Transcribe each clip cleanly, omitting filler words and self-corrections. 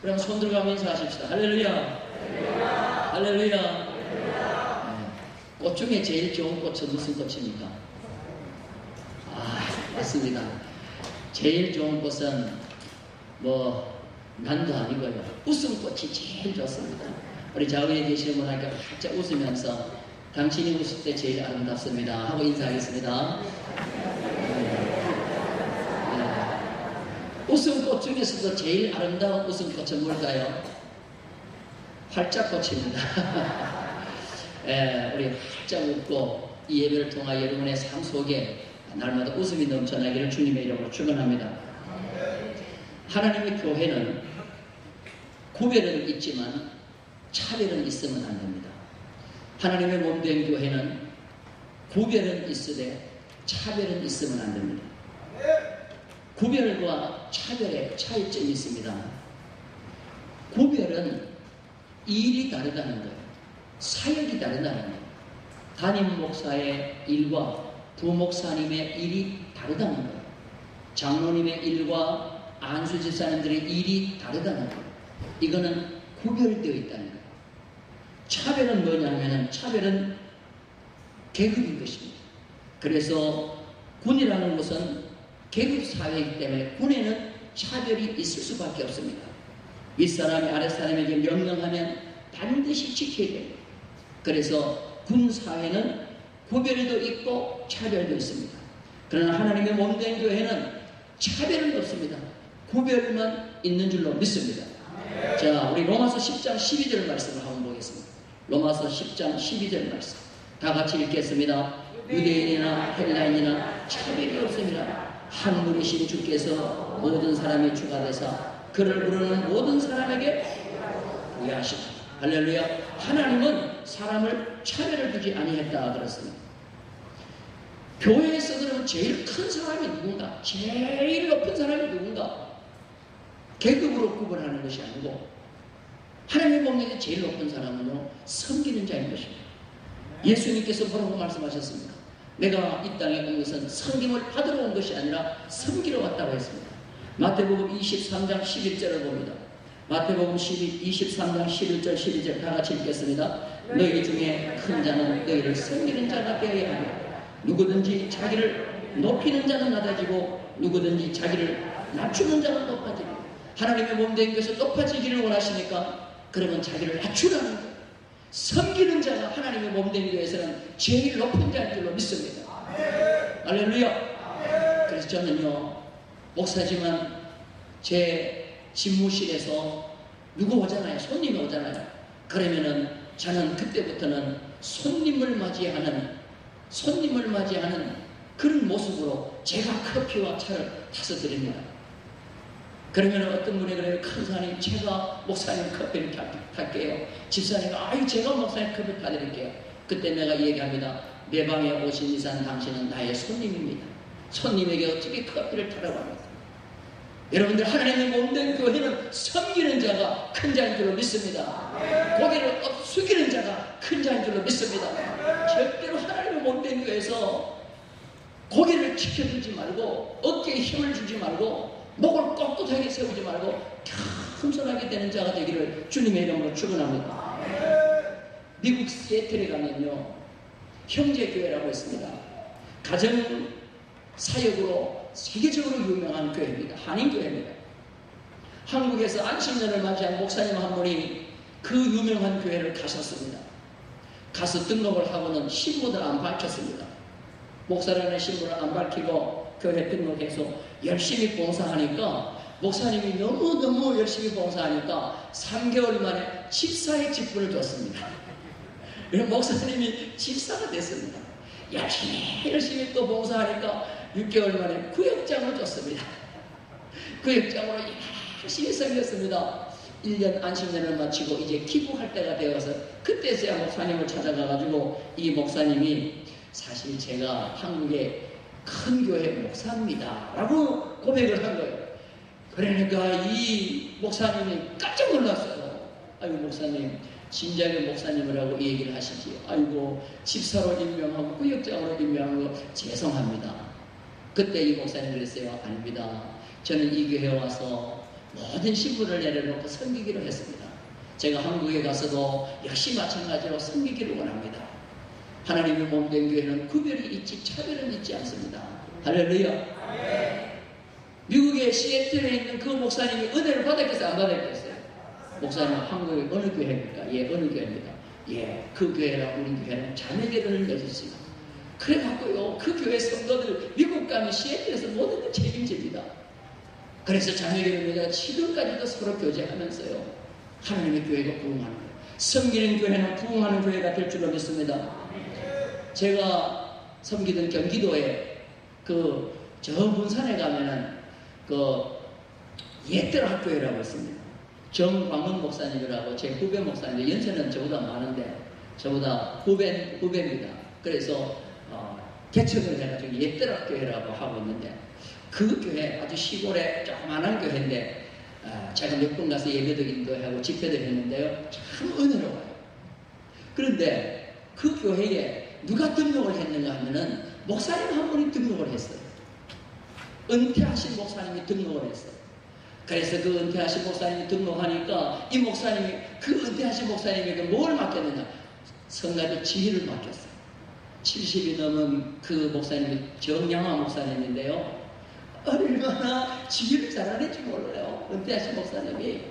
그럼 손 들어가면 인사하십시다. 할렐루야. 할렐루야. 꽃 중에 제일 좋은 꽃은 무슨 꽃입니까? 맞습니다. 제일 좋은 꽃은 난도 아니고요. 웃음꽃이 제일 좋습니다. 우리 좌우에 계시는 분에게 활짝 웃으면서 당신이 웃을 때 제일 아름답습니다 하고 인사하겠습니다. 웃음꽃 중에서도 제일 아름다운 웃음꽃은 뭘까요? 활짝꽃입니다. 우리 활짝 웃고 이 예배를 통하여 여러분의 삶 속에 날마다 웃음이 넘쳐나기를 주님의 이름으로 축원합니다. 하나님의 교회는 구별은 있지만 차별은 있으면 안 됩니다. 하나님의 몸된 교회는 구별은 있으되 차별은 있으면 안 됩니다. 구별과 차별의 차이점이 있습니다. 구별은 일이 다르다는 거예요. 사역이 다르다는 거예요. 담임 목사의 일과 부목사님의 일이 다르다는 거예요. 장로님의 일과 안수 집사님들의 일이 다르다는 거예요. 이거는 구별되어 있다는 거예요. 차별은 뭐냐면 차별은 계급인 것입니다. 그래서 군이라는 것은 계급 사회이기 때문에 군에는 차별이 있을 수밖에 없습니다. 윗사람이 아랫사람에게 명령하면 반드시 지켜야 됩니다. 그래서 군 사회는 구별도 있고 차별도 있습니다. 그러나 하나님의 몸된 교회는 차별은 없습니다. 구별만 있는 줄로 믿습니다. 자, 우리 로마서 10장 12절 말씀을 한번 보겠습니다. 로마서 10장 12절 말씀 다 같이 읽겠습니다. 유대인이나 헬라인이나 차별이 없습니다. 한 분이신 주께서 모든 사람의 주가 되사 그를 부르는 모든 사람에게 부여하시다. 할렐루야. 하나님은 사람을 차별을 두지 아니했다 그랬습니다. 교회에서 그러면 제일 큰 사람이 누군가? 제일 높은 사람이 누군가? 계급으로 구분하는 것이 아니고 하나님의 몸에서 제일 높은 사람은요 섬기는 자인 것입니다. 예수님께서 뭐라고 말씀하셨습니까? 내가 이 땅에 온 것은 섬김을 받으러 온 것이 아니라 섬기러 왔다고 했습니다. 마태복음 23장 11절을 봅니다. 마태복음 23장 11절 12절 다 같이 읽겠습니다. 너희 중에 큰 자는 너희를 섬기는 자가 되어야 하며 누구든지 자기를 높이는 자는 낮아지고 누구든지 자기를 낮추는 자는 높아지고 하나님의 몸된 것을 높아지기를 원하시니까 그러면 자기를 낮추라는 거예요. 섬기는 자가 하나님의 몸된 교회에서는 제일 높은 자인 줄로 믿습니다. 할렐루야. 그래서 저는요 목사지만 제 집무실에서 누구 오잖아요. 손님이 오잖아요. 그러면은 저는 그때부터는 손님을 맞이하는 그런 모습으로 제가 커피와 차를 타서 드립니다. 그러면 어떤 분이 그래요. 큰사님 제가 목사님 커피를 탈게요. 집사님이 아유 제가 목사님 커피 타드릴게요. 그때 내가 얘기합니다. 내 방에 오신 이상 당신은 나의 손님입니다. 손님에게 어떻게 커피를 타라고 합니다. 여러분들 하나님의 몸된 교회는 섬기는 자가 큰 자인 줄로 믿습니다. 고개를 숙이는 자가 큰 자인 줄로 믿습니다. 절대로 하나님의 몸된 교회에서 고개를 지켜주지 말고 어깨에 힘을 주지 말고 목을 꼿꼿하게 세우지 말고 겸손하게 되는 자가 되기를 주님의 이름으로 축원합니다. 미국 시애틀에 가면요 형제교회라고 있습니다. 가정 사역으로 세계적으로 유명한 교회입니다. 한인교회입니다. 한국에서 안식년을 맞이한 목사님 한 분이 그 유명한 교회를 가셨습니다. 가서 등록을 하고는 신분을 안 밝혔습니다. 목사라는 신분을 안 밝히고 교회 등록해서 열심히 봉사하니까 목사님이 너무너무 열심히 봉사하니까 3개월 만에 집사의 직분을 줬습니다. 그럼 목사님이 집사가 됐습니다. 열심히 또 봉사하니까 6개월 만에 구역장을 줬습니다. 구역장으로 열심히 섬겼습니다. 1년 안식년을 마치고 이제 기부할 때가 되어서 그때서야 목사님을 찾아가가지고 이 목사님이 사실 제가 한국의 큰 교회 목사입니다 라고 고백을 한 거예요. 그러니까 이 목사님이 깜짝 놀랐어요. 아이고 목사님 진작에 목사님이라고 이 얘기를 하시지요. 아이고 집사로 임명하고 구역장으로 임명하고 죄송합니다. 그때 이 목사님 그랬어요. 아닙니다. 저는 이 교회에 와서 모든 신분을 내려놓고 섬기기로 했습니다. 제가 한국에 가서도 역시 마찬가지로 섬기기를 원합니다. 하나님의 몸된 교회는 구별이 있지 차별은 있지 않습니다. 할렐루야. 미국의 시애틀에 있는 그 목사님이 은혜를 받았겠어요? 안 받았겠어요? 목사님 한국의 어느 교회입니까? 예, 어느 교회입니다. 예, 그 교회랑 우리 교회는 자매결혼을 맺었습니다. 그래갖고요, 그 교회 성도들 미국 가면 시애틀에서 모든 걸 책임집니다. 그래서 자매결혼 맺어 지금까지도 서로 교제하면서요, 하나님의 교회가 부흥하는 거예요. 섬기는 교회는 부흥하는 교회가 될 줄로 믿습니다. 제가 섬기던 경기도에 저 문산에 가면은 옛들 학교라고 있습니다. 정광은 목사님이라고 제 후배 목사님인데 연세는 저보다 많은데 저보다 후배입니다. 그래서 개척을 해가지고 옛들 학교라고 하고 있는데 그 교회 아주 시골에 조그만한 교회인데 제가 몇 번 가서 예배도 인도하고 집회도 했는데요, 참 은혜로워요. 그런데 그 교회에 누가 등록을 했는가 하면은 목사님 한 분이 등록을 했어요. 은퇴하신 목사님이 등록을 했어요. 그래서 그 은퇴하신 목사님이 등록하니까 이 목사님이 그 은퇴하신 목사님에게 뭘 맡겼느냐, 성가대 지휘를 맡겼어요. 70이 넘은 그 목사님이 정양화 목사님인데요, 얼마나 지휘를 잘하는지 몰라요, 은퇴하신 목사님이.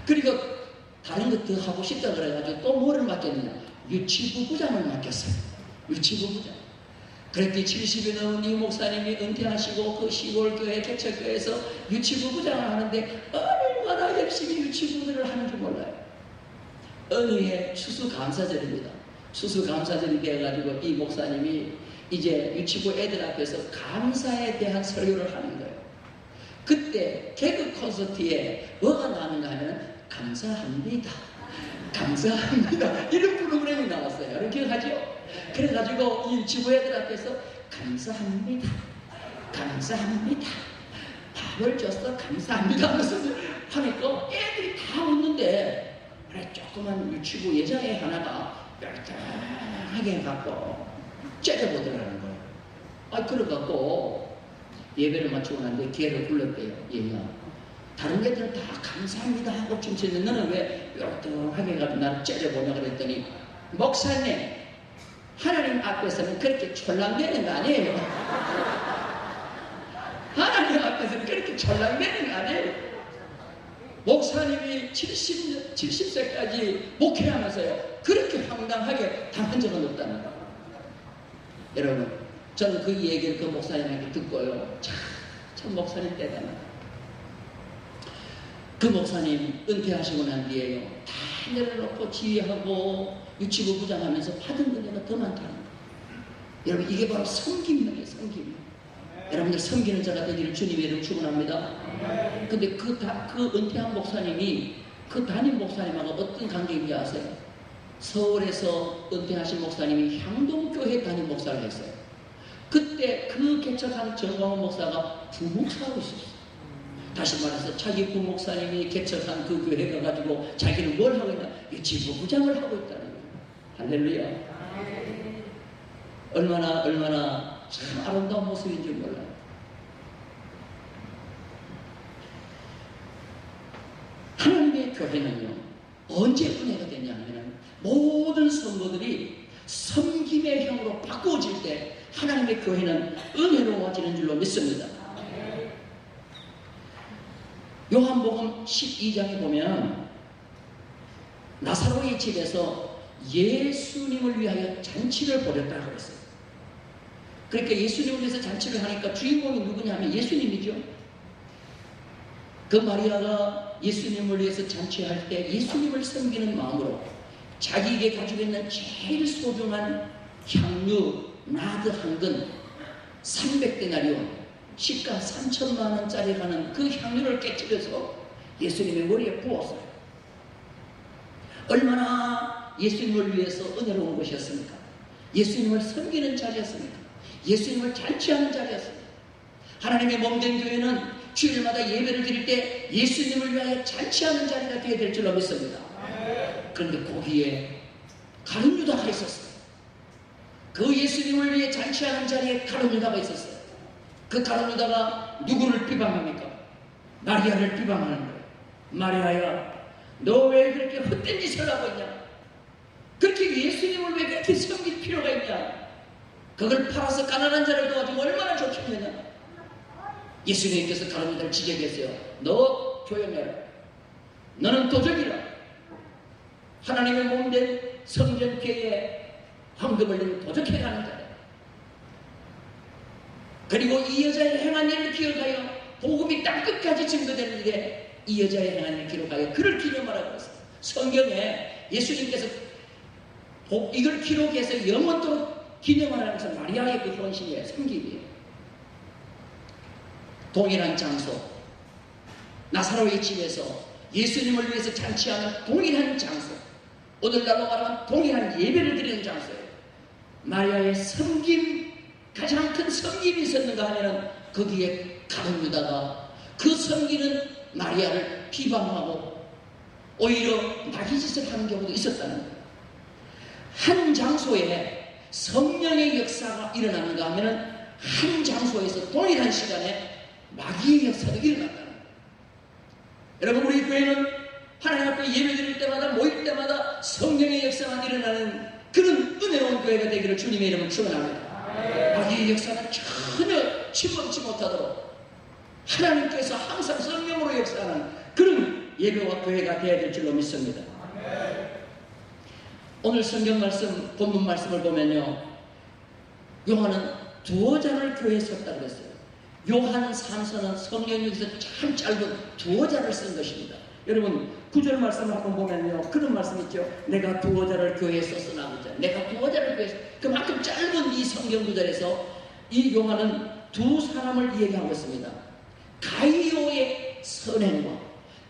그리고 다른 것도 하고 싶다 그래가지고 또 뭐를 맡겼느냐, 유치부 부장을 맡겼어요. 유치부 부장. 그랬더니 70이 넘은 이 목사님이 은퇴하시고 그 시골교회 개척교회에서 유치부 부장을 하는데 얼마나 열심히 유치부들을 하는지 몰라요. 어느 해 추수감사절입니다. 추수감사절이 되어가지고 이 목사님이 이제 유치부 애들 앞에서 감사에 대한 설교를 하는 거예요. 그때 개그 콘서트에 뭐가 나오는가 하면 감사합니다, 감사합니다, 이런 프로그램이 나왔어요. 여러분 기억하죠? 그래가지고 이 유치부 애들 앞에서 감사합니다, 감사합니다, 밥을 줘서 감사합니다 하면서 하니까 애들이 다 웃는데, 그래 조그만 유치부 여자애 하나가 멸당하게 해갖고 째려보더라는 거예요. 그래갖고 예배를 마치고 났는데 걔를 불렀대요. 얘가 다른 애들은 다 감사합니다 하고 춤추는데 너는 왜 멸당하게 해가지고 나를 째려보냐 그랬더니, 목사님 하나님 앞에서는 그렇게 촐랑대는 거 아니에요. 하나님 앞에서는 그렇게 촐랑대는 거 아니에요. 목사님이 70세까지 목회하면서요, 그렇게 황당하게 당한 적은 없다는 거예요. 여러분, 저는 그 얘기를 그 목사님에게 듣고요, 참 목사님 대단하다. 그 목사님 은퇴하시고 난 뒤에요, 다 내려놓고 지휘하고 유치부 부장하면서 받은 은혜가 더 많다는 거예요. 여러분, 이게 바로 섬김이에요, 섬김. 여러분들 섬기는 자가 되기를 주님의 이름 축원합니다. 근데 그 은퇴한 목사님이 그 담임 목사님하고 어떤 관계인지 아세요? 서울에서 은퇴하신 목사님이 향동교회 담임 목사를 했어요. 그때 그 개척한 정광훈 목사가 부목사로 있었어요. 다시 말해서 자기 부목사님이 개척한 그 교회 가가지고 자기는 뭘 하고 있나? 유치부 부장을 하고 있다는 거예요. 할렐루야. 얼마나 참 아름다운 모습인지 몰라요. 하나님의 교회는요, 언제 은혜가 되냐면 모든 성도들이 섬김의 형으로 바꾸어질 때 하나님의 교회는 은혜로워지는 줄로 믿습니다. 요한복음 12장에 보면 나사로의 집에서 예수님을 위하여 잔치를 벌였다고 했어요. 그러니까 예수님을 위해서 잔치를 하니까 주인공이 누구냐면 예수님이죠. 그 마리아가 예수님을 위해서 잔치할 때 예수님을 섬기는 마음으로 자기에게 가지고 있는 제일 소중한 향유 나드 한 근 300데나리온 시가 3천만 원짜리 가는 그 향유를 깨뜨려서 예수님의 머리에 부었어요. 얼마나 예수님을 위해서 은혜로운 것이었습니까? 예수님을 섬기는 자리였습니까? 예수님을 잔치하는 자리였습니다. 하나님의 몸된 교회는 주일마다 예배를 드릴 때 예수님을 위하여 잔치하는 자리가 되어야 될 줄로 믿습니다. 그런데 거기에 가룟 유다가 있었어요. 그 예수님을 위해 잔치하는 자리에 가룟 유다가 있었어요. 그 가룟 유다가 누구를 비방합니까? 마리아를 비방하는 거예요. 마리아야, 너 왜 그렇게 헛된 짓을 하고 있냐? 그렇게 예수님을 왜 그렇게 섬길 필요가 있냐? 그걸 팔아서 가난한 자를 도와주면 얼마나 좋겠느냐? 예수님께서 가룟유다를 지적했어요. 너 조용해라. 너는 도적이라. 하나님의 몸된 성전교회에 황금을 내고 도적해가는 자다. 그리고 이 여자의 행한 일을 기억하여 복음이 땅끝까지 증거되는 일에 이 여자의 행한 일을 기록하여 그를 기념하라고 했어요. 성경에 예수님께서 이걸 기록해서 영원토록 기념하라는 것은 마리아의 그 헌신이에요. 섬김이에요. 동일한 장소, 나사로의 집에서 예수님을 위해서 잔치하는 동일한 장소, 오늘날로 말하면 동일한 예배를 드리는 장소예요. 마리아의 섬김, 가장 큰 섬김이 있었는가 하면 거기에 가룟유다가 그 섬기는 마리아를 비방하고 오히려 나귀짓을 하는 경우도 있었다는 거예요. 한 장소에 성령의 역사가 일어나는가 하면 한 장소에서 동일한 시간에 마귀의 역사도 일어났다는 거예요. 여러분, 우리 교회는 하나님 앞에 예배드릴 때마다 모일 때마다 성령의 역사가 일어나는 그런 은혜로운 교회가 되기를 주님의 이름으로 축원합니다. 마귀의 역사는 전혀 침범치 못하도록 하나님께서 항상 성령으로 역사하는 그런 예배와 교회가 되어야 될 줄로 믿습니다. 오늘 성경 말씀, 본문 말씀을 보면요, 요한은 두어 잔을 교회에 썼다고 했어요. 요한 3서는 성경에서 참 짧은 두어 잔을 쓴 것입니다. 여러분, 9절 말씀을 한번 보면요, 그런 말씀 있죠. 내가 두어 잔을 교회에 썼으나 보자. 내가 두어 잔을 교회에 썼으나. 그만큼 짧은 이 성경 구절에서 이 요한은 두 사람을 이야기하고 있습니다. 가이오의 선행과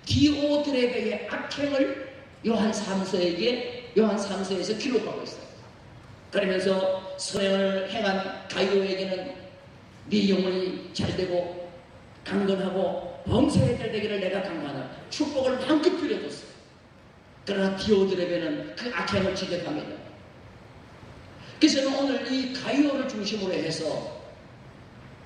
디오드레베의 악행을 요한 3서에서 기록하고 있어요. 그러면서 선행을 행한 가이오에게는 네 영혼이 잘되고 강건하고 범사에 잘되기를 내가 강구하나 축복을 마음껏 빌어줬어요. 그러나 디오드레베는 그 악행을 지적합니다. 그래서 오늘 이 가이오를 중심으로 해서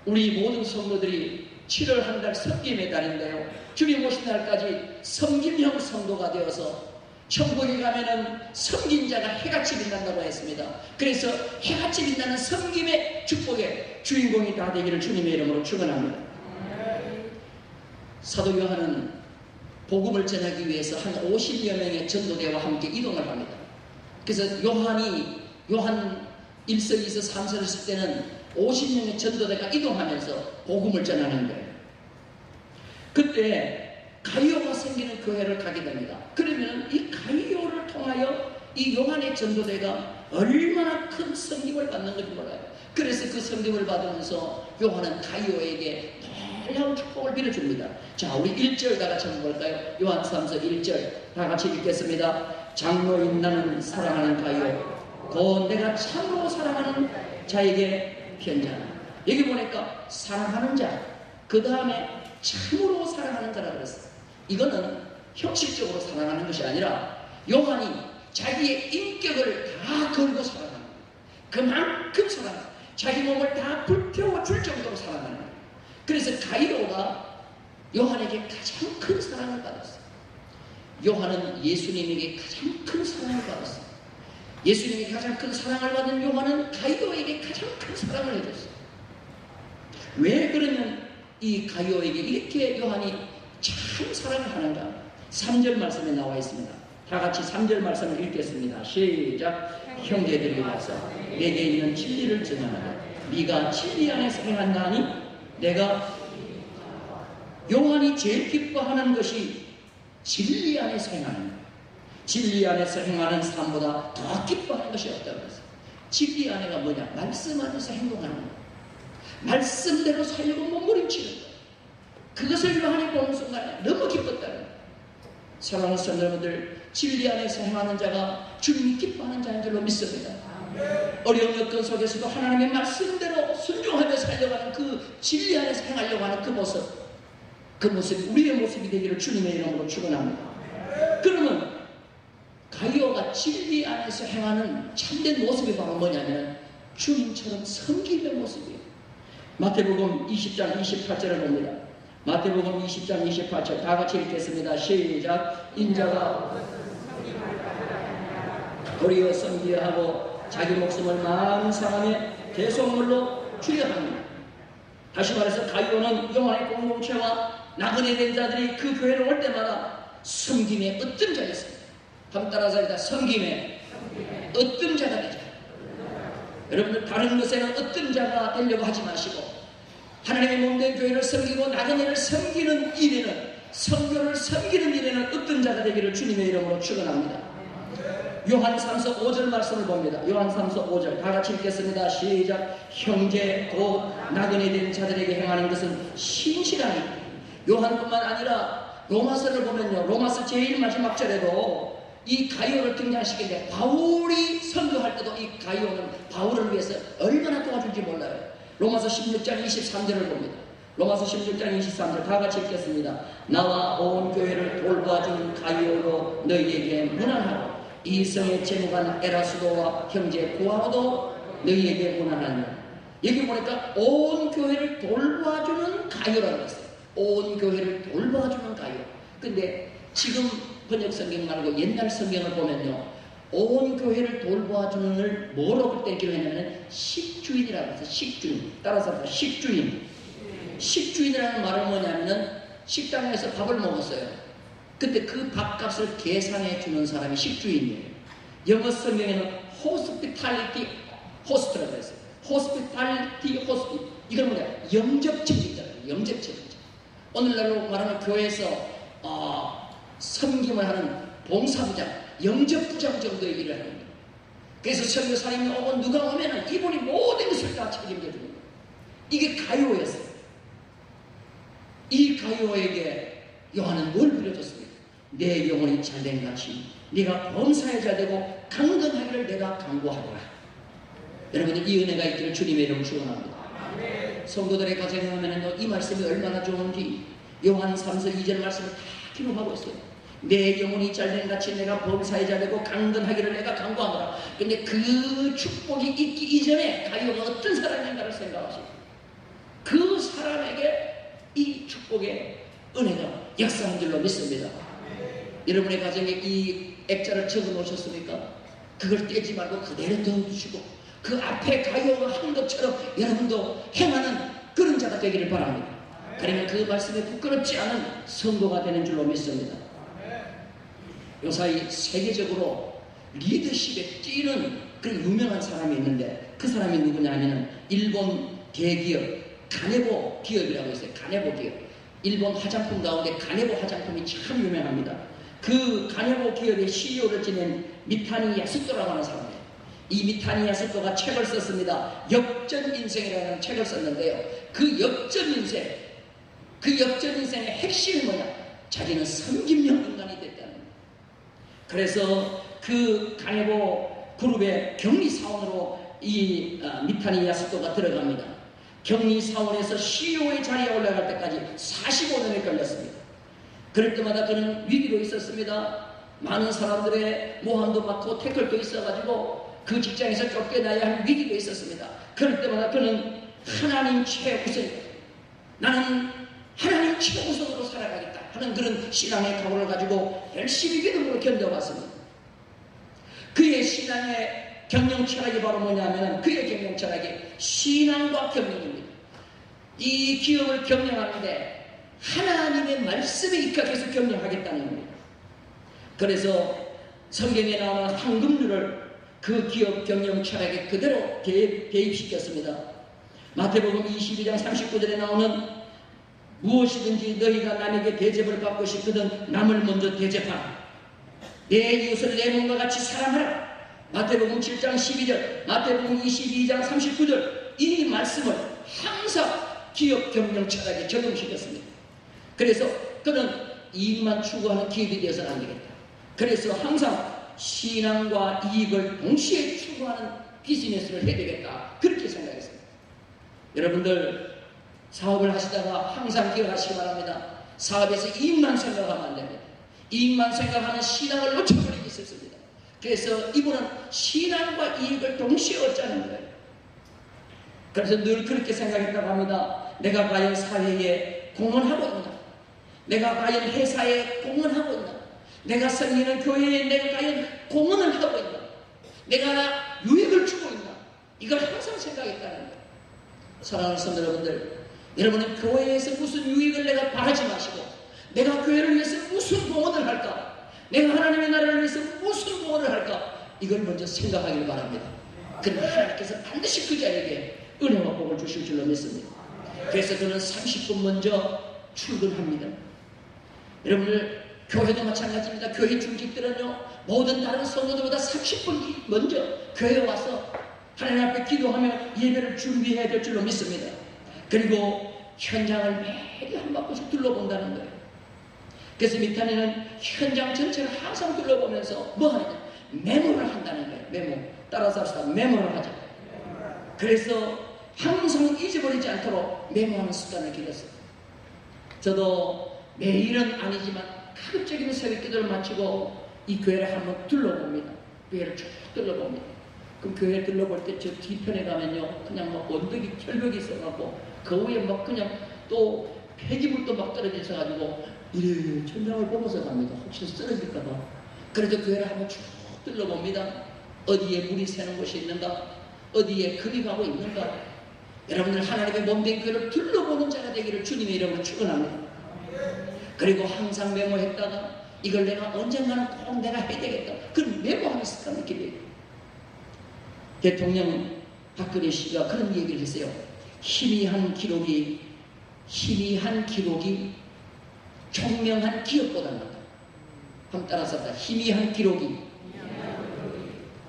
우리 모든 성도들이 7월 한 달 섬김의 달인데요, 주님 오신 날까지 섬김형 성도가 되어서 천국에 가면은 섬긴 자가 해같이 빛난다고 했습니다. 그래서 해같이 빛나는 섬김의 축복의 주인공이 다 되기를 주님의 이름으로 축원합니다. 사도 요한은 복음을 전하기 위해서 한 50여 명의 전도대와 함께 이동을 합니다. 그래서 요한 1서, 2서, 3서를 쓸 때는 50명의 전도대가 이동하면서 복음을 전하는 거예요. 그때 가이오가 생기는 교회를 가게 됩니다. 그러면 이 가이오를 통하여 이 요한의 전도대가 얼마나 큰 섬김을 받는 건지 몰라요. 그래서 그 섬김을 받으면서 요한은 가이오에게 놀라운 축복을 빌어줍니다. 자, 우리 1절 다 같이 한번 볼까요? 요한 3서 1절 다 같이 읽겠습니다. 장로인 나는 사랑하는 가이오, 곧 내가 참으로 사랑하는 자에게 편지하나. 여기 보니까 사랑하는 자, 그 다음에 참으로 사랑하는 자라고 그랬어요. 이거는 형식적으로 사랑하는 것이 아니라 요한이 자기의 인격을 다 걸고 사랑하는 거예요. 그만큼 사랑하는 거예요. 자기 몸을 다 불태워 줄 정도로 사랑하는 거예요. 그래서 가이오가 요한에게 가장 큰 사랑을 받았어요. 요한은 예수님에게 가장 큰 사랑을 받았어요. 예수님이 가장 큰 사랑을 받은 요한은 가이오에게 가장 큰 사랑을 해줬어요. 왜 그러면 이 가이오에게 이렇게 요한이 참 사랑을 하는가? 3절 말씀에 나와 있습니다. 다 같이 3절 말씀을 읽겠습니다. 시작. 형제들이 와서 내게 있는 진리를 증언하라. 네가 진리 안에서 행한다니. 내가 요한이 제일 기뻐하는 것이 진리 안에서 행하는 거예요. 진리 안에서 행하는 삶보다 더 기뻐하는 것이 없다고 했어요. 진리 안에가 뭐냐? 말씀 안에서 행동하는 거예요. 말씀대로 살려고 몸부림치는 거예요. 그것을 요한이 보는 순간에 너무 기뻤다는 거예요. 사랑하는 성도 여러분들, 진리 안에서 행하는 자가 주님이 기뻐하는 자인 줄로 믿습니다. 어려운 여건 속에서도 하나님의 말씀대로 순종하며 살려가는 그 진리 안에서 행하려고 하는 그 모습이 우리의 모습이 되기를 주님의 이름으로 축원합니다. 그러면 가이오가 진리 안에서 행하는 참된 모습이 바로 뭐냐면 주님처럼 섬기는 모습이에요. 마태복음 20장 28절을 봅니다. 마태복음 20장 28절 다 같이 읽겠습니다. 시작. 인자가 도리어 섬기려 하고 자기 목숨을 많은 사람의 대속물로 주려 합니다. 다시 말해서 가이오는 요한의 공동체와 나그네 된 자들이 그 교회를 올 때마다 섬김의 으뜸자였습니다. 한번 따라서 합니다. 섬김의 으뜸자가 되자. 여러분들 다른 것에는 으뜸자가 되려고 하지 마시고 하나님의 몸된 교회를 섬기고 나그네를 섬기는 일에는, 성교를 섬기는 일에는 으뜸자가 되기를 주님의 이름으로 축원합니다. 요한 3서 5절 말씀을 봅니다. 요한 3서 5절 다 같이 읽겠습니다. 시작. 형제 곧 나그네 된 자들에게 행하는 것은 신실하니. 요한뿐만 아니라 로마서를 보면요, 로마서 제일 마지막 절에도 이 가이오를 등장시키는데 바울이 선교할 때도 이 가이오는 바울을 위해서 얼마나 도와준지 몰라요. 로마서 16장 23절을 봅니다. 로마서 16장 23절 다 같이 읽겠습니다. 나와 온 교회를 돌봐주는 가이오로 너희에게 문안하고 이성의 제무관 에라수도와 형제 고아도 너희에게 문안하니. 여기 보니까 온 교회를 돌봐주는 가이오라고 했어요. 온 교회를 돌봐주는 가이오. 근데 지금 번역 성경 말고 옛날 성경을 보면요, 온 교회를 돌봐주는을 뭐로 땡기로 했냐면 식주인이라고 해서 식주인. 따라서 식주인. 식주인이라는 말은 뭐냐면은 식당에서 밥을 먹었어요. 근데 그 밥값을 계산해 주는 사람이 식주인이에요. 영어 성경에는 hospitality host라고 했어요. hospitality host. 이건 뭐냐? 영접 책임자예요. 영접 책임자. 오늘날로 말하면 교회에서 섬김을 하는 봉사부장, 영접부장 정도의 일을 하는 거예요. 그래서 선교사님이 오고 누가 오면은 이분이 모든 것을 다 책임져 주는 거예요. 이게 가요였어요. 이 가요에게 요한은 뭘 빌어줬습니까? 내 영혼이 잘된 같이 네가 범사에 잘되고 강건하기를 내가 간구하노라. 여러분들 이 은혜가 있기를 주님의 이름으로 축원합니다. 성도들의 가정에 오면은 이 말씀이 얼마나 좋은지 요한 3서 2절 말씀을 다 기록하고 있어요. 내 영혼이 잘된 같이 내가 범사에 잘되고 강건하기를 내가 간구하노라. 근데 그 축복이 있기 이전에 가이오가 어떤 사람인가를 생각하시고 그 사람에게 이 축복의 은혜가 역사한 줄로 믿습니다. 여러분의 가정에 이 액자를 적어 놓으셨습니까? 그걸 떼지 말고 그대로 넣어주시고 그 앞에 가이오가 한 것처럼 여러분도 행하는 그런 자가 되기를 바랍니다. 그러면 그 말씀에 부끄럽지 않은 성도가 되는 줄로 믿습니다. 요사이 세계적으로 리더십에 뛰는 그런 유명한 사람이 있는데 그 사람이 누구냐 하면은 일본 대기업 가네보 기업이라고 있어요. 가네보 기업. 일본 화장품 가운데 가네보 화장품이 참 유명합니다. 그 가네보 기업의 CEO를 지낸 미타니 야스토라고 하는 사람이에요. 이 미타니 야스토가 책을 썼습니다. 역전 인생이라는 책을 썼는데요. 그 역전 인생의 핵심이 뭐냐? 자기는 섬김형 인간이 됐다는 거예요. 그래서 그 가네보 그룹의 격리사원으로 이 미타니 야스토가 들어갑니다. 격리사원에서 CEO의 자리에 올라갈 때까지 45년이 걸렸습니다. 그럴 때마다 그는 위기도 있었습니다. 많은 사람들의 모함도 받고 태클도 있어가지고 그 직장에서 쫓겨나야 할 위기도 있었습니다. 그럴 때마다 그는 하나님 최우선, 나는 하나님 최우선으로 살아가겠다 하는 그런 신앙의 각오를 가지고 열심히 믿음으로 견뎌왔습니다. 그의 신앙의 경영 철학이 바로 뭐냐면 그의 경영 철학이 신앙과 경영입니다. 이 기업을 경영하는데 하나님의 말씀에 입각해서 경영하겠다는 겁니다. 그래서 성경에 나오는 황금률을 그 기업 경영 철학에 그대로 대입시켰습니다. 마태복음 22장 39절에 나오는 무엇이든지 너희가 남에게 대접을 받고 싶거든 남을 먼저 대접하라. 내 이웃을 내 몸과 같이 사랑하라. 마태복음 7장 12절, 마태복음 22장 39절 이 말씀을 항상 기업 경영 철학에 적용시켰습니다. 그래서 그는 이익만 추구하는 기업이 되어서는 안 되겠다. 그래서 항상 신앙과 이익을 동시에 추구하는 비즈니스를 해야 되겠다. 그렇게 생각했습니다. 여러분들 사업을 하시다가 항상 기억하시기 바랍니다. 사업에서 이익만 생각하면 안 됩니다. 이익만 생각하는 신앙을 놓쳐버리기 쉽습니다. 그래서 이분은 신앙과 이익을 동시에 얻자는 거예요. 그래서 늘 그렇게 생각했다고 합니다. 내가 과연 사회에 공헌하고 있나? 내가 과연 회사에 공헌하고 있나? 내가 섬기는 교회에 내가 과연 공헌을 하고 있나? 내가 유익을 주고 있나? 이걸 항상 생각했다는 거예요. 사랑하는 성도 여러분들, 여러분은 교회에서 무슨 유익을 내가 바라지 마시고 내가 교회를 위해서 무슨 공헌을 할까? 내가 하나님의 나라를 위해서 무슨 공헌을 할까? 이걸 먼저 생각하길 바랍니다. 그러면 하나님께서 반드시 그 자에게 은혜와 복을 주실 줄로 믿습니다. 그래서 저는 30분 먼저 출근합니다. 여러분들 교회도 마찬가지입니다. 교회 중직들은요, 모든 다른 성도들보다 30분 먼저 교회에 와서 하나님 앞에 기도하며 예배를 준비해야 될 줄로 믿습니다. 그리고 현장을 매일 한 바퀴씩 둘러본다는 거예요. 그래서 미탄이는 현장 전체를 항상 둘러보면서 뭐 하느냐? 메모를 한다는 거예요. 메모. 따라서 합시다. 메모를 하자. 그래서 항상 잊어버리지 않도록 메모하는 습관을 기르었어요. 저도 매일은 아니지만 가급적이면 새벽 기도를 마치고 이 교회를 한번 둘러봅니다. 교회를 쭉 둘러봅니다. 그럼 교회 둘러볼 때 저 뒤편에 가면요, 그냥 막 언덕이 철벽이 있어가지고 그 위에 막 그냥 또 폐기물도 막 떨어져 있어가지고 이래 천장을 보면서 갑니다. 혹시 쓰러질까봐. 그래도 교회를 한번 쭉 둘러봅니다. 어디에 물이 새는 곳이 있는가? 어디에 금이 가고 있는가? 여러분들 하나님의 몸된 교회를 둘러보는 자가 되기를 주님의 이름으로 축원합니다. 그리고 항상 메모했다가 이걸 내가 언젠가는 꼭 내가 해야 되겠다. 그런 메모하는 습관을 기르어요. 대통령 박근혜 씨가 그런 얘기를 했어요. 희미한 기록이 총명한 기억보다 낫다. 한번 따라서 합시다. 희미한 기록이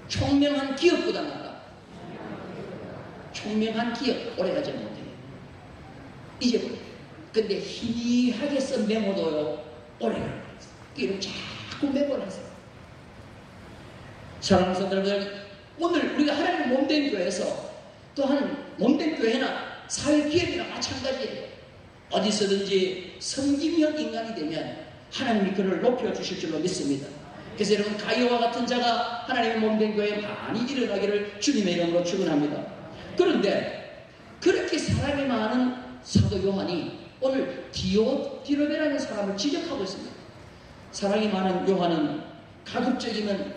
총명한 기억보다 낫다. 총명한 기억 오래가지 못해요. 잊어버려요. 근데 희미하게 쓴 메모도요, 오래가요. 이렇게 자꾸 메모를 하세요. 사랑하는 성도들, 오늘 우리가 하나님의 몸된 교회에서 또한 몸된 교회나 사회기업이나 마찬가지예요. 어디서든지 섬김형 인간이 되면 하나님이 그를 높여주실 줄로 믿습니다. 그래서 여러분, 가이오와 같은 자가 하나님의 몸된 교회에 많이 일어나기를 주님의 이름으로 축원합니다. 그런데 그렇게 사랑이 많은 사도 요한이 오늘 디오디르베라는 사람을 지적하고 있습니다. 사랑이 많은 요한은 가급적이면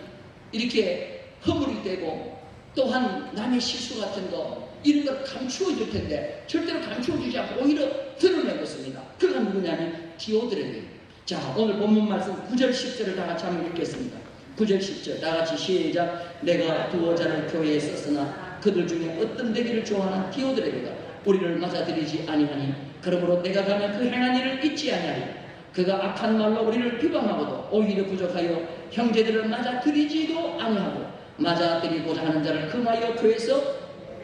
이렇게 허물이 되고 또한 남의 실수 같은 거 이런 걸 감추어 줄 텐데 절대로 감추어 주지 않고 오히려 드러내고 있습니다. 그가 누구냐면 디오드레베. 자, 오늘 본문 말씀 9절 10절을 다 같이 한번 읽겠습니다. 9절 10절 다 같이 시작. 내가 두어 자를 교회에 썼으나 그들 중에 어떤 되기를 좋아하는 디오드레베가 우리를 맞아들이지 아니하니 그러므로 내가 가면 그 행한 일을 잊지 아니하리. 그가 악한 말로 우리를 비방하고도 오히려 부족하여 형제들을 맞아들이지도 아니하고 맞아들이고자 하는 자를 금하여 교회에서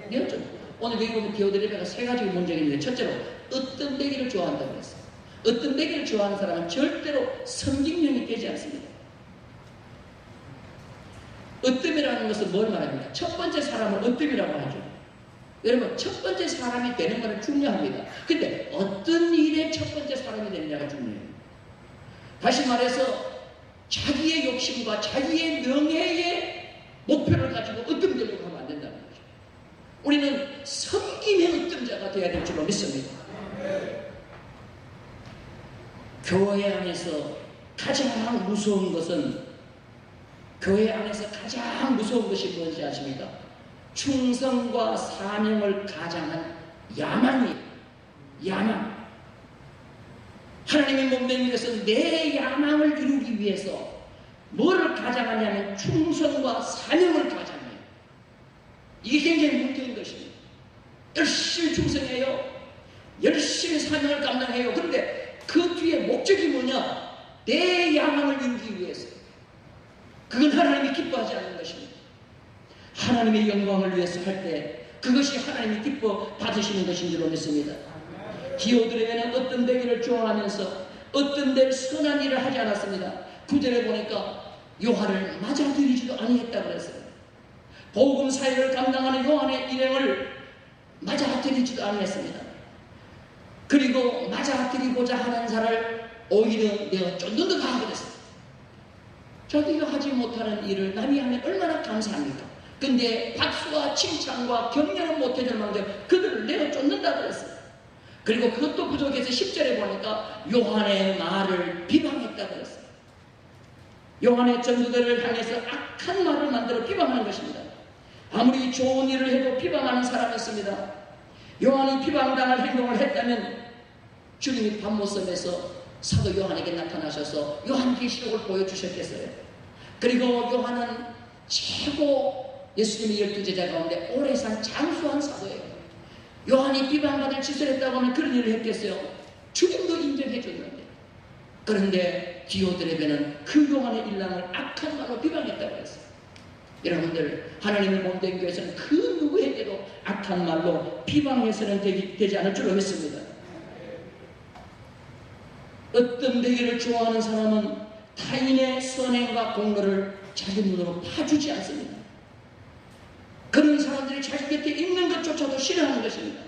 내어준다. 오늘 여기 보면 디오드레베가 세 가지 문제가 있는데, 첫째로 어떤 되기를 좋아한다고 했어요. 어떤 되기를 좋아하는 사람은 절대로 섬김형이 되지 않습니다. 어뜸이라는 것은 뭘 말합니까? 첫 번째 사람을 어뜸이라고 하죠. 여러분, 첫 번째 사람이 되는 것은 중요합니다. 근데 어떤 일에 첫 번째 사람이 되느냐가 중요해요. 다시 말해서 자기의 욕심과 자기의 명예의 목표를 가지고 어뜸되려고 하면 안 된다는 거죠. 우리는 섬김의 어뜸자가 되어야 될 줄로 믿습니다. 교회 안에서 가장 무서운 것은, 교회 안에서 가장 무서운 것이 무엇인지 아십니까? 충성과 사명을 가장한 야망이에요. 야망. 하나님의 몸된 위해서 내 야망을 이루기 위해서 뭐를 가장하냐면 충성과 사명을 가장해요. 이게 굉장히 문제인 것입니다. 열심히 충성해요. 열심히 사명을 감당해요. 그런데 그 뒤에 목적이 뭐냐? 내 야망을 이루기 위해서. 그건 하나님이 기뻐하지 않는 것입니다. 하나님의 영광을 위해서 할 때 그것이 하나님이 기뻐 받으시는 것인 줄로 믿습니다. 디오드레베는 어떤 되기를 좋아하면서 어떤 될 선한 일을 하지 않았습니다. 9절에 보니까 요한을 맞아들이지도 아니했다고 그랬어요. 복음 사역을 감당하는 요한의 일행을 맞아들이지도 않았습니다. 그리고 맞아들이고자 하는 자를 오히려 내가 쫓는 듯 하고 그랬어요. 자기가 하지 못하는 일을 남이 하면 얼마나 감사합니까? 근데 박수와 칭찬과 격려는 못해줄 망정 그들을 내어 쫓는다 그랬어요. 그리고 그것도 부족해서 10절에 보니까 요한의 말을 비방했다고 했어요. 요한의 전도들을 향해서 악한 말을 만들어 비방하는 것입니다. 아무리 좋은 일을 해도 비방하는 사람이었습니다. 요한이 비방당할 행동을 했다면 주님이 밤모섬에서 사도 요한에게 나타나셔서 요한계시록을 보여주셨겠어요. 그리고 요한은 최고 예수님의 12제자 가운데 오래 산 장수한 사도예요. 요한이 비방받을 짓을 했다고 하면 그런 일을 했겠어요? 주님도 인정해 줬는데. 그런데 디오드레베는 그 요한의 일랑을 악한 말로 비방했다고 했어요. 여러분들, 하나님의 몸된 교회에서는 그 누구에게도 악한 말로 비방해서는 되지 않을 줄로 믿습니다. 어떤 되기를 좋아하는 사람은 타인의 선행과 공로를 자기 눈으로 봐주지 않습니다. 그런 사람들이 자기 곁에 있는 것조차도 싫어하는 것입니다.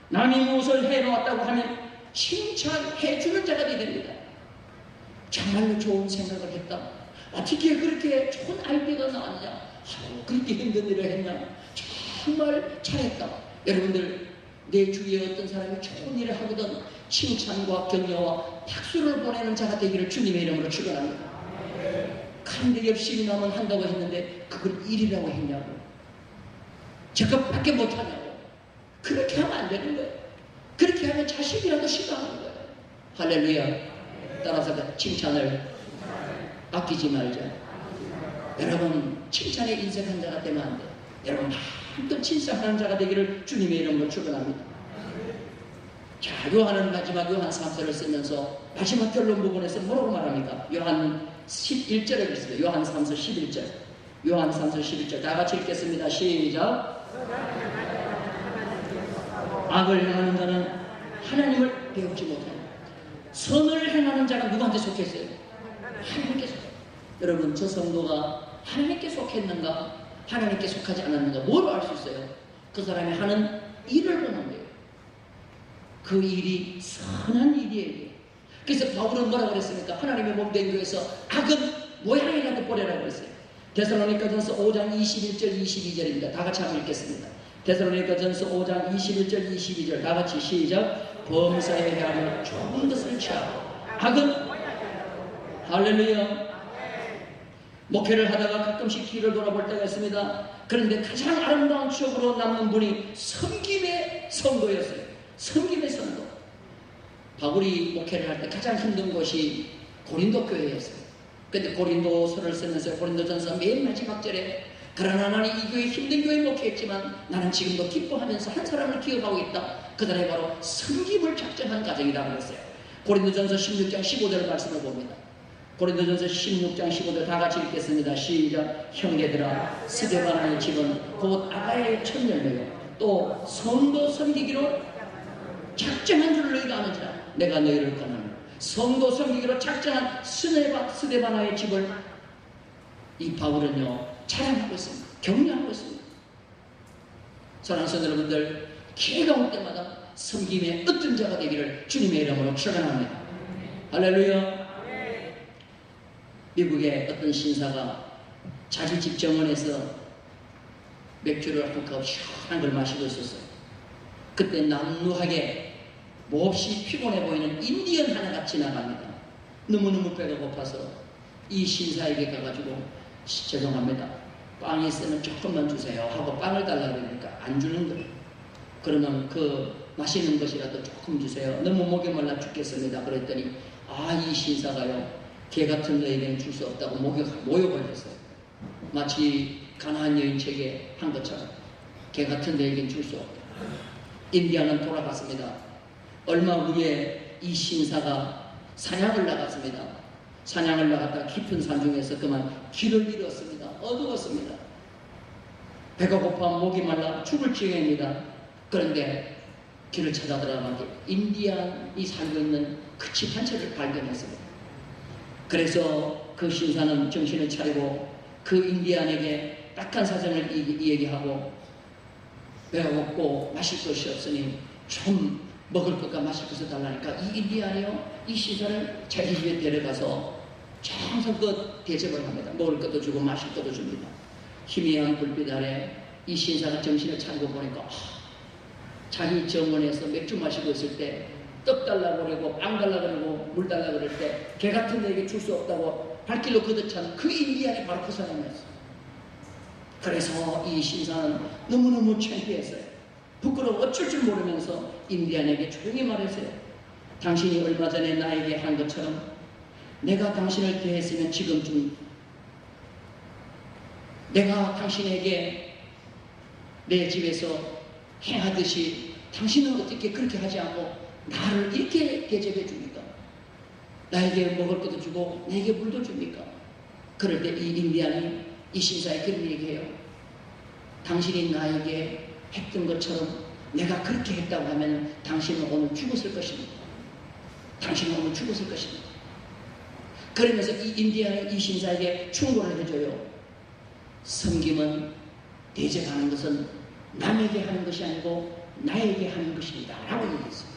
남이 무엇을 해놓았다고 하면 칭찬해주는 자가 되어야 됩니다. 정말로 좋은 생각을 했다. 어떻게 그렇게 좋은 아이디어가 나왔냐? 그렇게 힘든 일을 했냐? 정말 잘했다. 여러분들, 내 주위에 어떤 사람이 좋은 일을 하거든 칭찬과 격려와 박수를 보내는 자가 되기를 주님의 이름으로 축원합니다. 간대 열심히 나면 한다고 했는데 그걸 일이라고 했냐고, 저것밖에 못하냐고. 그렇게 하면 안 되는 거예요. 그렇게 하면 자식이라도 싫어하는 거예요. 할렐루야. 따라서 칭찬을 아끼지 말자. 여러분, 칭찬에 인색한 자가 되면 안 돼요. 여러분, 한껏 칭찬하는 자가 되기를 주님의 이름으로 축원합니다. 자, 요한은 마지막 요한 3서를 쓰면서 마지막 결론 부분에서 뭐라고 말합니까? 요한 11절에 그랬습니다. 요한 3서 11절. 요한 3서 11절. 다 같이 읽겠습니다. 시작. 악을 행하는 자는 하나님을 배우지 못하는, 선을 행하는 자가 누구한테 속했어요? 하나님께 속했어요. 여러분, 저 성도가 하나님께 속했는가, 하나님께 속하지 않았는가, 뭘 알 수 있어요? 그 사람이 하는 일을 보는 거예요. 그 일이 선한 일이에요. 그래서 바울은 뭐라고 그랬습니까? 하나님의 몸된 교회에서 악은 모양이라도 버려라고 그랬어요. 데살로니가전서 5장 21절 22절입니다. 다 같이 한번 읽겠습니다. 데살로니가전서 5장 21절 22절 다 같이 시작. 범사에 헤아려 좋은 것을 취하고 악은, 할렐루야. 목회를 하다가 가끔씩 뒤를 돌아볼 때가 있습니다. 그런데 가장 아름다운 추억으로 남는 분이 섬김의 성도였어요. 섬김의 성도. 바울이 목회를 할 때 가장 힘든 곳이 고린도 교회였어요. 근데 고린도서를 쓰면서 고린도전서 맨 마지막 절에, 그러나 나는 이 교회 힘든 교회 목회했지만 나는 지금도 기뻐하면서 한 사람을 기억하고 있다. 그 사람이 바로 섬김을 작정한 가정이라고 했어요. 고린도전서 16장 15절 말씀을 봅니다. 고린도전서 16장 15절 다 같이 읽겠습니다. 시작. 형제들아, 스데반의 집은 곧 아가야의 첫 열매요 또 성도 섬기기로 작정한 줄 너희가 아는지라 내가 너희를 권하노라. 성도 섬기기로 작정한 스데바나의 집을 이 바울은요 자랑하고 있습니다. 격려하고 있습니다. 사랑하는 성도 여러분들, 기회가 올 때마다 섬김의 어떤 자가 되기를 주님의 이름으로 축원합니다. 할렐루야. 미국의 어떤 신사가 자기 집 정원에서 맥주를 한 컵 시원한 걸 마시고 있었어요. 그때 남루하게 몹시 피곤해 보이는 인디언 하나가 지나갑니다. 너무너무 배가 고파서 이 신사에게 가가지고 죄송합니다, 빵이 있으면 조금만 주세요 하고 빵을 달라고 그러니까 안 주는 거예요. 그러면 그 맛있는 것이라도 조금 주세요. 너무 목이 말라 죽겠습니다. 그랬더니 이 신사가요, 개 같은 너에게는 줄 수 없다고 모욕을 했어요. 마치 가나안 여인책에 한 것처럼 개 같은 너에게는 줄 수 없다. 인디아는 돌아갔습니다. 얼마 후에 이 신사가 사냥을 나갔습니다. 사냥을 나갔다 깊은 산중에서 그만 길을 잃었습니다. 어두웠습니다. 배가 고파 목이 말라 죽을 지경입니다. 그런데 길을 찾아 들어가는데 인디안이 살고 있는 그 집 한 채를 발견했습니다. 그래서 그 신사는 정신을 차리고 그 인디안에게 딱한 사정을 얘기하고, 배가 고프고 마실 것이 없으니 좀 먹을 것과 마실 것을 달라니까 이 인디안이요, 이 신사를 자기 집에 데려가서 정성껏 대접을 합니다. 먹을 것도 주고 마실 것도 줍니다. 희미한 불빛 아래 이 신사가 정신을 차리고 보니까 자기 정원에서 맥주 마시고 있을 때 떡 달라고 그러고 빵 달라고 그러고 물 달라고 그럴 때 개 같은 데에게 줄 수 없다고 발길로 걷어찬 그 인디안이 바로 그 사람이었어요. 그래서 이 신사는 너무너무 창피했어요. 부끄러워 어쩔 줄 모르면서 인디안에게 조용히 말했어요. 당신이 얼마 전에 나에게 한 것처럼 내가 당신을 대했으면 지금쯤 내가 당신에게 내 집에서 행하듯이 당신은 어떻게 그렇게 하지 않고 나를 이렇게 대접해 줍니까? 나에게 먹을 것도 주고 내게 물도 줍니까? 그럴 때 이 인디안이 이 신사에 그런 얘기해요. 당신이 나에게 했던 것처럼 내가 그렇게 했다고 하면 당신은 오늘 죽었을 것입니다. 당신은 오늘 죽었을 것입니다. 그러면서 이 인디안이 이 신사에게 충고를 해줘요. 섬김은 대접하는 것은 남에게 하는 것이 아니고 나에게 하는 것입니다 라고 얘기했어요.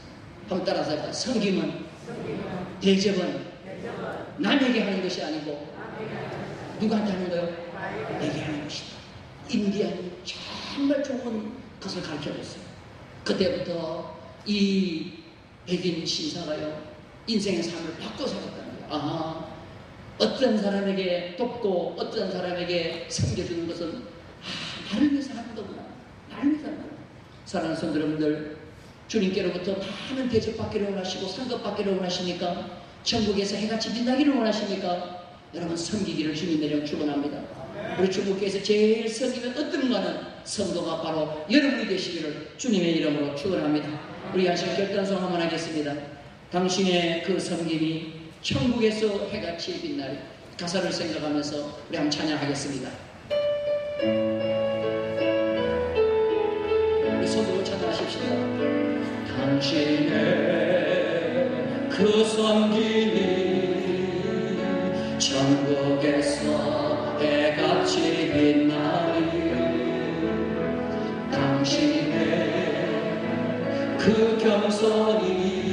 한번 따라서 해봐. 섬김은 대접은 남에게 하는 것이 아니고 누구한테 하는 거예요? 내게 하는 것이다. 인디안이 정말 좋은 것을 가르쳐줬어요. 그때부터 이 백인 신사가요 인생의 삶을 바꿔 살았다는 거예요. 아, 어떤 사람에게 돕고 어떤 사람에게 섬겨주는 것은 나를 위해서 하는 거구나. 나를 위해서 하는 거구나. 사랑하는 성도 여러분들, 주님께로부터 많은 대접받기를 원하시고 상급받기를 원하십니까? 천국에서 해같이 빛나기를 원하십니까? 여러분 섬기기를 주님의 이름 축원합니다. 우리 중국교회에서 제일 섬기면 어떤가는 성도가 바로 여러분이 되시기를 주님의 이름으로 축원합니다. 우리 한 시간 결단성 한번 하겠습니다. 당신의 그 섬김이 천국에서 해같이 빛나리. 가사를 생각하면서 우리 한번 찬양하겠습니다. 우리 손으로 찬양하십시다. 당신의 그 섬김이 천국에서 해같이 빛나리. 당신의 그 겸손이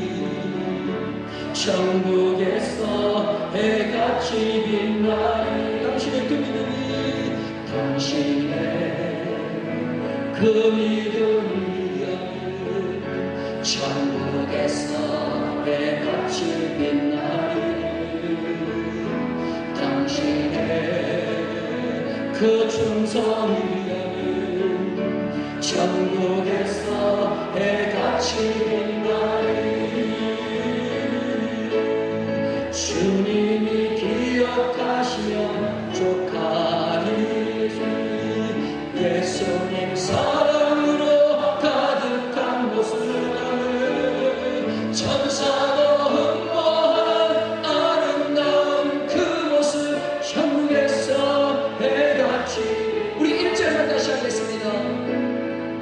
천국에서 해같이 빛나리. 당신의 그 믿음이 당신의 그 믿음이 천국에서 해같이 빛나리. 당신의 그 충성이 천국에서 해같이 빛나리. 주님이 기억하시면 족하리. 예수님 사랑으로 가득한 곳을 천사도 흥모하는 아름다운 그곳을 천국에서 해같이. 우리 1절만 다시 하겠습니다.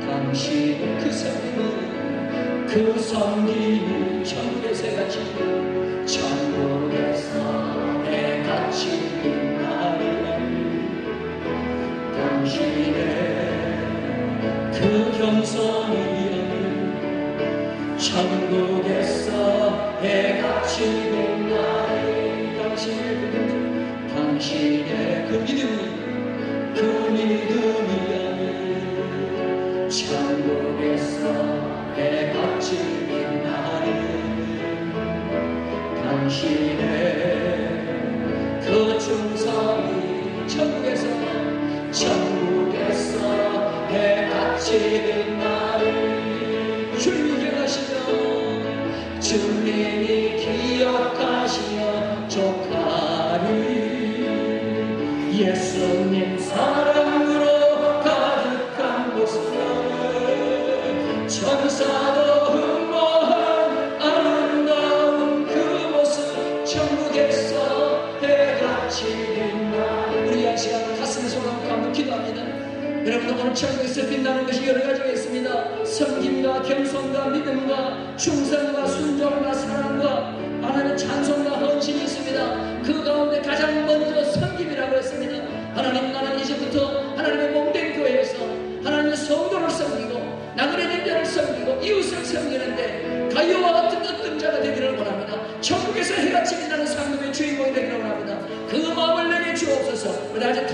당신 그 섬김이 그 섬김이 천국에서 해같이 천국에서 해같이 빛나리. 당신의 그 겸손이 천국에서 해같이 빛나리. 당신의 그 믿음이 천국에서 해같이 빛나리. 당신의 그 충성이 천국에서 해같이 빛나리. 주님이 기억하시며 주님이 기억하시며 족하리. 예수님 사랑으로 가득한 곳을 천사도 흥모한 아름다운 그곳을 천국에서 해같이 빛나. 우리 한 시간 가슴에 손을 감고 기도합니다. 여러분, 오늘 천국에서 빛나는 것이 여러 가지가 있습니다. 섬김과 겸손과 믿음과 충성과 순종과 사랑과 하나님의 찬송과 헌신이 있습니다. 그 가운데 가장 먼저 섬김이라고 했습니다. 하나님, 나는 이제부터 하나님의 몸된 교회에서 하나님의 성도를 섬기고 나그네된 자를 섬기고 이웃을 섬기는데 가요와 같은 어떤 자가 되기를 원합니다. 천국에서 해같이 빛나는 상급의 주인공이 되기를 원합니다. 그 마음을 내게 주옵소서. 우리 아직